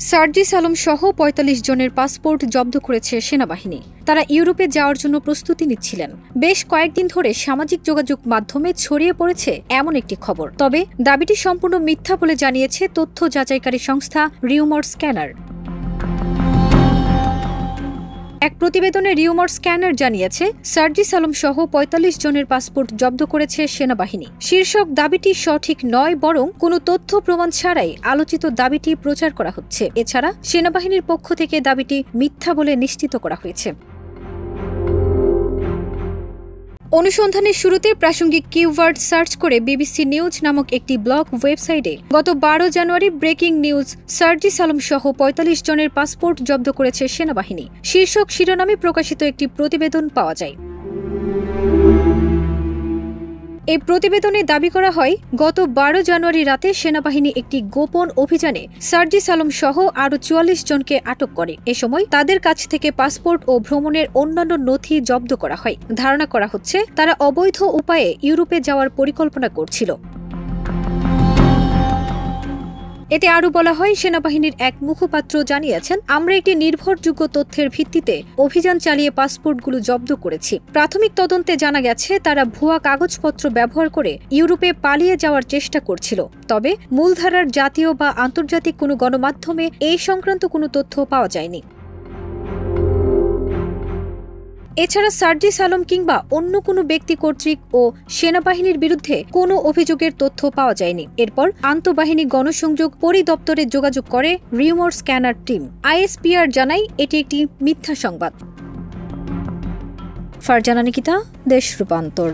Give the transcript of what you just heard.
সার্জিস আলম সহ ৪৫ জনের পাসপোর্ট জব্দ করেছে সেনাবাহিনী। তারা ইউরোপে যাওয়ার জন্য প্রস্তুতি নিচ্ছিলেন। বেশ কয়েকদিন ধরে সামাজিক যোগাযোগ মাধ্যমে ছড়িয়ে পড়েছে এমন একটি খবর। তবে দাবিটি সম্পূর্ণ মিথ্যা বলে জানিয়েছে তথ্য যাচাইকারী সংস্থা রিউমার স্ক্যানার। এক প্রতিবেদনে রিউমার স্ক্যানার জানিয়েছে, সার্জিস আলম সহ ৪৫ জনের পাসপোর্ট জব্দ করেছে সেনাবাহিনী। শীর্ষক দাবিটি সঠিক নয়, বরং কোনো তথ্য প্রমাণ ছাড়াই আলোচিত দাবিটি প্রচার করা হচ্ছে। এছাড়া সেনাবাহিনীর পক্ষ থেকে দাবিটি মিথ্যা বলে নিশ্চিত করা হয়েছে। অনুসন্ধানের শুরুতে প্রাসঙ্গিক কিওয়ার্ড সার্চ করে বিবিসি নিউজ নামক একটি ব্লগ ওয়েবসাইটে গত ১২ জানুয়ারি ব্রেকিং নিউজ, সার্জিস আলম সহ ৪৫ জনের পাসপোর্ট জব্দ করেছে সেনাবাহিনী শীর্ষক শিরোনামে প্রকাশিত একটি প্রতিবেদন পাওয়া যায়। এই প্রতিবেদনে দাবি করা হয়, গত ১২ জানুয়ারি রাতে সেনাবাহিনী একটি গোপন অভিযানে সার্জিস আলম সহ আরও ৪৪ জনকে আটক করে। এ সময় তাদের কাছ থেকে পাসপোর্ট ও ভ্রমণের অন্যান্য নথি জব্দ করা হয়। ধারণা করা হচ্ছে তারা অবৈধ উপায়ে ইউরোপে যাওয়ার পরিকল্পনা করছিল। এতে আরও বলা হয়, সেনাবাহিনীর এক মুখপাত্র জানিয়েছেন, আমরা একটি নির্ভরযোগ্য তথ্যের ভিত্তিতে অভিযান চালিয়ে পাসপোর্টগুলো জব্দ করেছি। প্রাথমিক তদন্তে জানা গেছে তারা ভুয়া কাগজপত্র ব্যবহার করে ইউরোপে পালিয়ে যাওয়ার চেষ্টা করছিল। তবে মূলধারার জাতীয় বা আন্তর্জাতিক কোনো গণমাধ্যমে এই সংক্রান্ত কোনো তথ্য পাওয়া যায়নি। এছাড়া সার্জিস আলম কিংবা অন্য কোনো ব্যক্তি কর্তৃক ও সেনাবাহিনীর বিরুদ্ধে কোনো অভিযোগের তথ্য পাওয়া যায়নি। এরপর আন্তঃবাহিনী গণসংযোগ পরিদপ্তরে যোগাযোগ করে রিউমার স্ক্যানার টিম। আইএসপিআর জানায় এটি একটি মিথ্যা সংবাদ। ফারজানা নিকিতা, দেশ রূপান্তর।